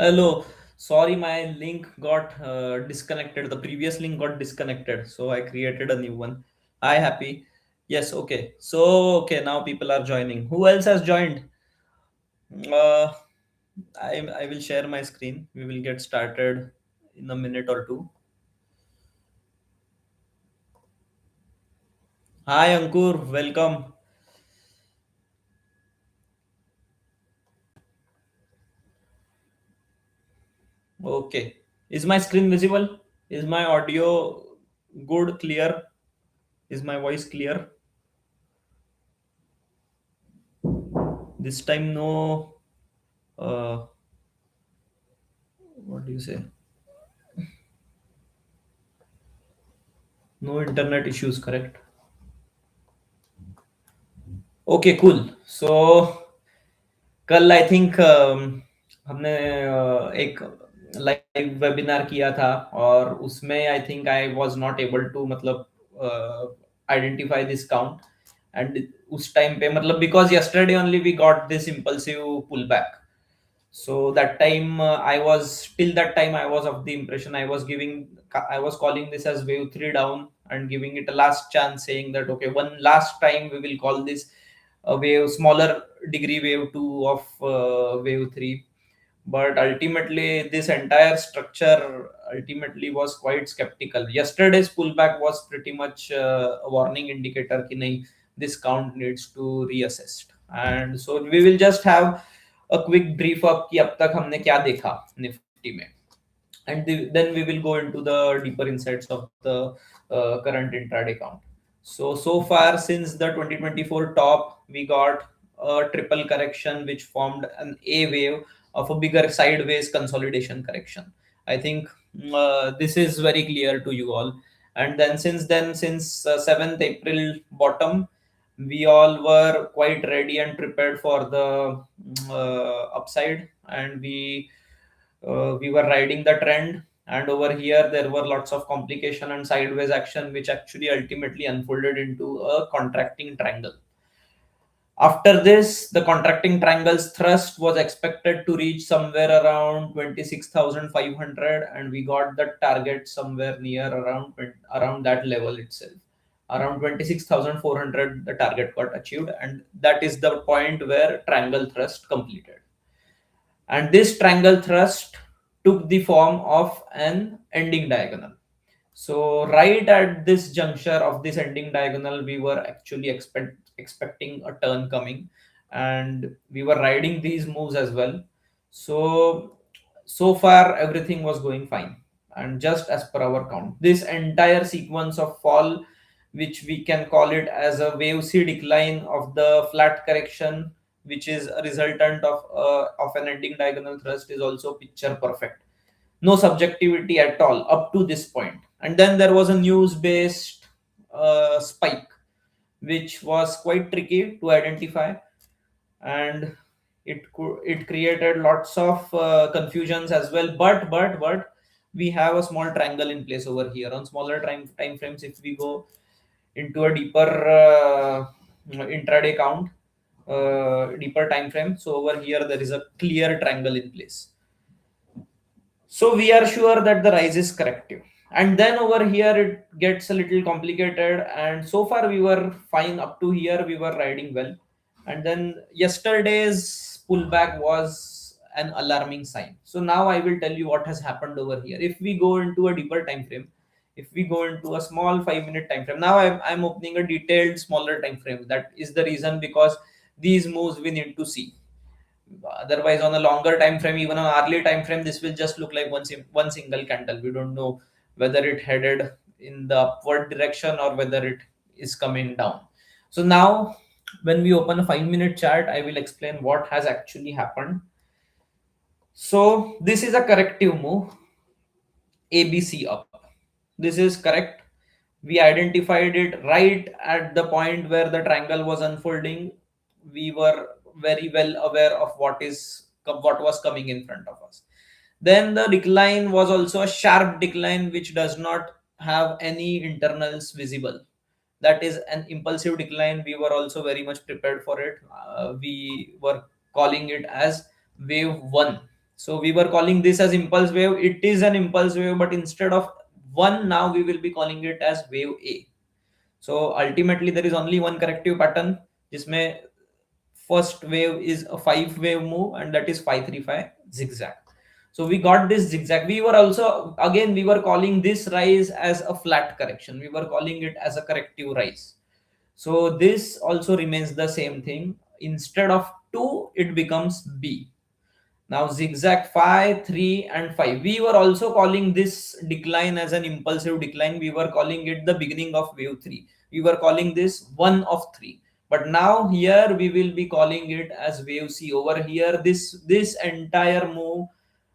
Hello. Sorry, my link got disconnected. The previous link got disconnected, so I created a new one. Hi, happy. Yes, okay. So, okay, now people are joining. Who else has joined? Uh, I will share my screen. We will get started in a minute or two. Hi, Ankur. Welcome. Okay. Is my screen visible? Is my audio good, clear? Is my voice clear? This time, no. Uh, what do you say? No internet issues, correct? Okay, cool. So कल I think हमने एक live webinar किया था और उसमें I think I was not able to मतलब identify this count and उस time पे मतलब because yesterday only we got this impulsive pull back. So that time I was till that time I was of the impression I was calling this as wave 3 down and giving it a last chance, saying that okay, one last time we will call this a wave, smaller degree wave 2 of wave 3. But ultimately this entire structure ultimately was quite skeptical. Yesterday's pullback was pretty much a warning indicator ki nahi, this count needs to reassess. And so we will just have a quick brief up कि अब तक हमने क्या देखा Nifty में, and then we will go into the deeper insights of the current intraday count. So far since the 2024 top, we got a triple correction which formed an A wave of a bigger sideways consolidation correction. I think this is very clear to you all. And then, since 7th April bottom, we all were quite ready and prepared for the upside, and we were riding the trend. And over here there were lots of complication and sideways action which actually ultimately unfolded into a contracting triangle. After this, the contracting triangle's thrust was expected to reach somewhere around 26,500, and we got the target somewhere near around that level itself. Around 26,400, the target got achieved, and that is the point where triangle thrust completed. And this triangle thrust took the form of an ending diagonal. So right at this juncture of this ending diagonal, we were actually expecting a turn coming, and we were riding these moves as well. So far everything was going fine, and just as per our count, this entire sequence of fall, which we can call it as a wave C decline of the flat correction, which is a resultant of an ending diagonal thrust, is also picture perfect. No subjectivity at all up to this point. And then there was a news based spike which was quite tricky to identify, and it created lots of confusions as well. But we have a small triangle in place over here on smaller time frames. If we go into a deeper intraday count, deeper time frame, so over here there is a clear triangle in place. So we are sure that the rise is corrective. And then over here it gets a little complicated. And so far we were fine up to here. We were riding well. And then yesterday's pullback was an alarming sign. So now I will tell you what has happened over here. If we go into a deeper time frame, if we go into a small 5 minute time frame, now I'm opening a detailed smaller time frame. That is the reason, because these moves we need to see. Otherwise, on a longer time frame, even on early time frame, this will just look like one single candle. We don't know whether it headed in the upward direction or whether it is coming down. So now when we open a 5 minute chart, I will explain what has actually happened. So this is a corrective move, ABC up. This is correct. We identified it right at the point where the triangle was unfolding. We were very well aware of what was coming in front of us. Then the decline was also a sharp decline which does not have any internals visible. That is an impulsive decline. We were also very much prepared for it. We were calling it as wave 1. So we were calling this as impulse wave. It is an impulse wave, but instead of one, now we will be calling it as wave A. So ultimately there is only one corrective pattern. Jisme first wave is a 5 wave move, and that is 535 zigzag. So we got this zigzag. We were also, again, we were calling this rise as a flat correction. We were calling it as a corrective rise. So this also remains the same thing. Instead of 2, it becomes B. Now zigzag 5, 3, and 5. We were also calling this decline as an impulsive decline. We were calling it the beginning of wave 3. We were calling this 1 of 3. But now here we will be calling it as wave C. Over here, this entire move,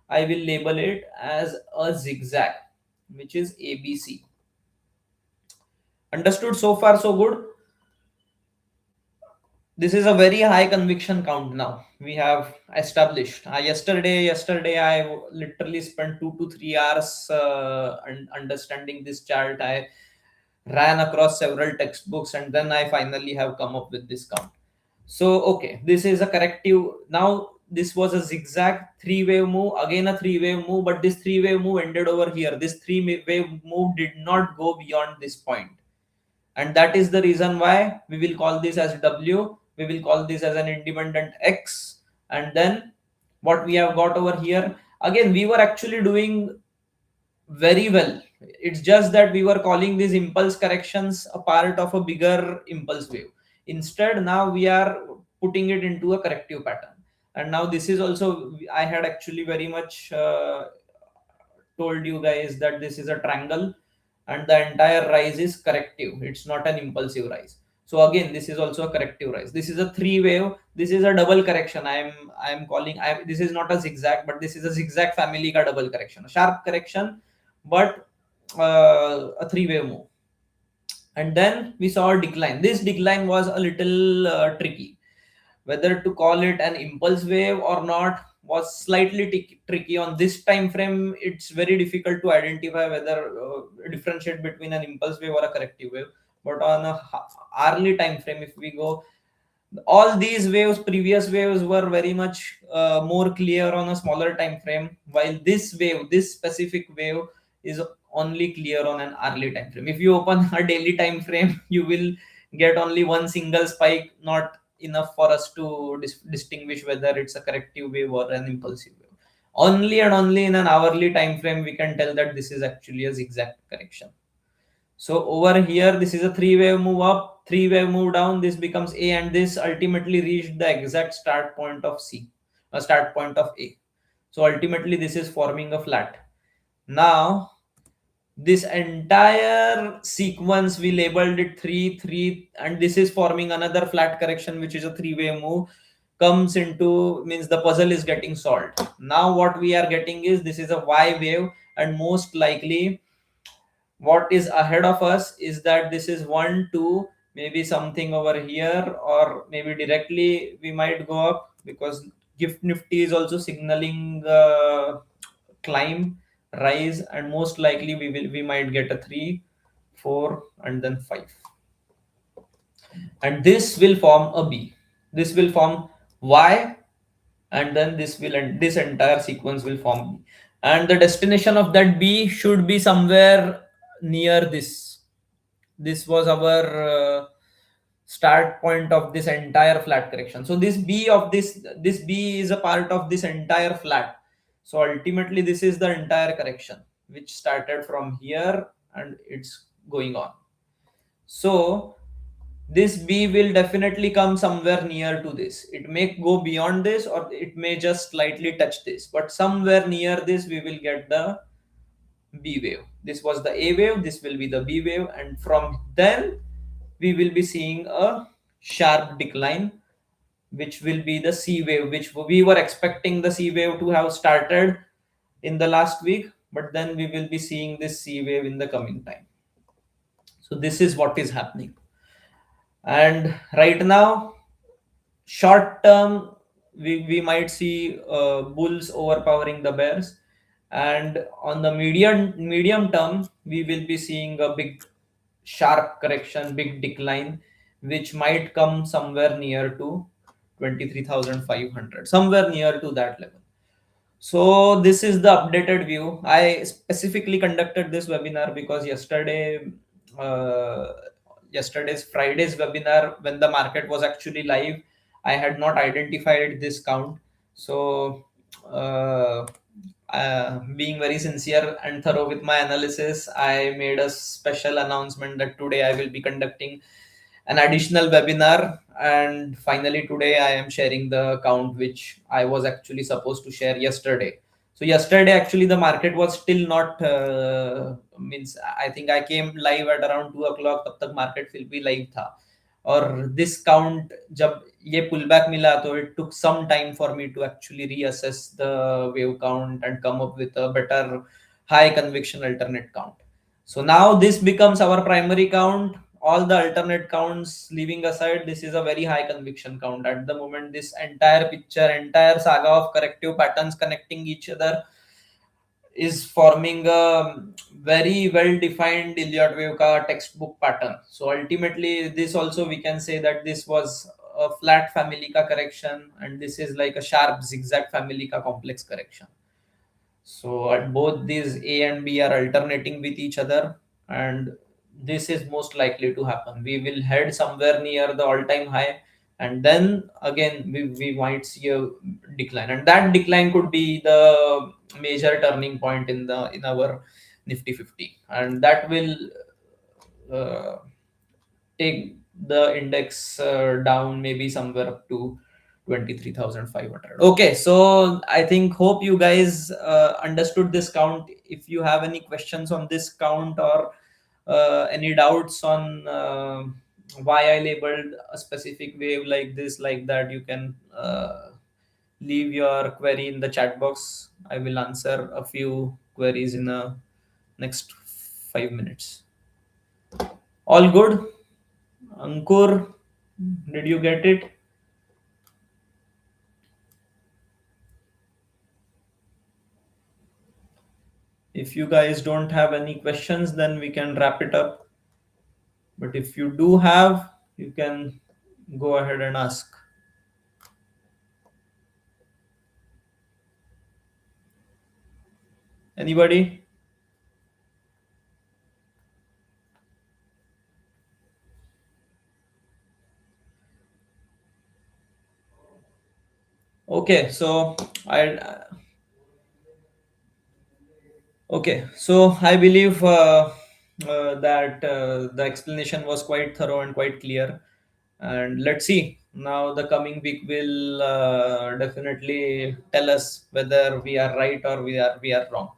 I will label it as a zigzag, which is ABC. Understood so far, so good? This is a very high conviction count. Now we have established. Yesterday I literally spent 2 to 3 hours understanding this chart. I ran across several textbooks, and then I finally have come up with this count. So okay, this is a corrective. Now this was a zigzag 3-wave move, again a 3-wave move, but this 3-wave move ended over here. This 3-wave move did not go beyond this point, and that is the reason why we will call this as W. We will call this as an independent X. And then what we have got over here, again, we were actually doing very well. It's just that we were calling these impulse corrections a part of a bigger impulse wave. Instead, now we are putting it into a corrective pattern. And now this is also, I had actually very much told you guys that this is a triangle, and the entire rise is corrective. It's not an impulsive rise. So again, this is also a corrective rise. This is a 3-wave. This is a double correction. I'm calling. This is not a zigzag, but this is a zigzag family ka double correction, a sharp correction, but a 3-wave move. And then we saw a decline. This decline was a little tricky. Whether to call it an impulse wave or not was slightly tricky. On this time frame, it's very difficult to identify whether differentiate between an impulse wave or a corrective wave. But on a hourly time frame, if we go, all these waves, previous waves, were very much more clear on a smaller time frame, while this wave, this specific wave, is only clear on an hourly time frame. If you open a daily time frame, you will get only one single spike, not enough for us to distinguish whether it's a corrective wave or an impulsive wave. Only and only in an hourly time frame we can tell that this is actually a zigzag correction. So over here, this is a 3-wave move up, 3-wave move down. This becomes A, and this ultimately reached the exact start point of C, a start point of A. So ultimately, this is forming a flat. Now, this entire sequence, we labeled it 3, 3, and this is forming another flat correction, which is a 3-wave move, comes into, means the puzzle is getting solved. Now what we are getting is, this is a Y wave, and most likely what is ahead of us is that this is 1, 2, maybe something over here, or maybe directly we might go up, because gift nifty is also signaling climb, rise, and most likely we might get a 3, 4, and then 5, and this will form a B. This will form Y, and then this entire sequence will form B, and the destination of that B should be somewhere near this. This was our start point of this entire flat correction. So this B of this B is a part of this entire flat. So ultimately, this is the entire correction which started from here and it's going on. So this B will definitely come somewhere near to this. It may go beyond this, or it may just slightly touch this, but somewhere near this we will get the B wave. This was the A wave, this will be the B wave, and from then we will be seeing a sharp decline, which will be the C wave, which we were expecting the C wave to have started in the last week, but then we will be seeing this C wave in the coming time. So this is what is happening. And right now, short term, we might see bulls overpowering the bears, and on the medium term, we will be seeing a big sharp correction, big decline, which might come somewhere near to 23,500, somewhere near to that level. So this is the updated view. I specifically conducted this webinar because uh, yesterday's Friday's webinar, when the market was actually live, I had not identified this count. So uh, being very sincere and thorough with my analysis, I made a special announcement that today I will be conducting an additional webinar, and finally today I am sharing the count which I was actually supposed to share yesterday. So yesterday actually the market was still not means I think I came live at around 2 o'clock, तब तक market फिर भी live था. और this count जब ये pullback मिला तो it took some time for me to actually reassess the wave count and come up with a better high conviction alternate count. So now this becomes our primary count. All the alternate counts leaving aside, this is a very high conviction count. At the moment, this entire picture, entire saga of corrective patterns connecting each other is forming a very well defined Elliott Wave ka textbook pattern. So ultimately, this also we can say that this was a flat family ka correction, and this is like a sharp zigzag family ka complex correction. So at both these A and B are alternating with each other, and this is most likely to happen. We will head somewhere near the all-time high, and then again we might see a decline, and that decline could be the major turning point in our Nifty 50, and that will uh, take the index down maybe somewhere up to 23,500. Okay, so I think hope you guys understood this count. If you have any questions on this count or any doubts on why I labeled a specific wave like this, like that, you can leave your query in the chat box. I will answer a few queries in the next 5 minutes. All good? Ankur, did you get it? If you guys don't have any questions, then we can wrap it up. But if you do have, you can go ahead and ask. Anybody? Okay, so I believe that the explanation was quite thorough and quite clear. And let's see. Now the coming week will definitely tell us whether we are right or we are wrong.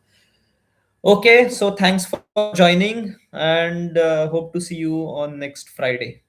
Okay, so thanks for joining, and hope to see you on next Friday.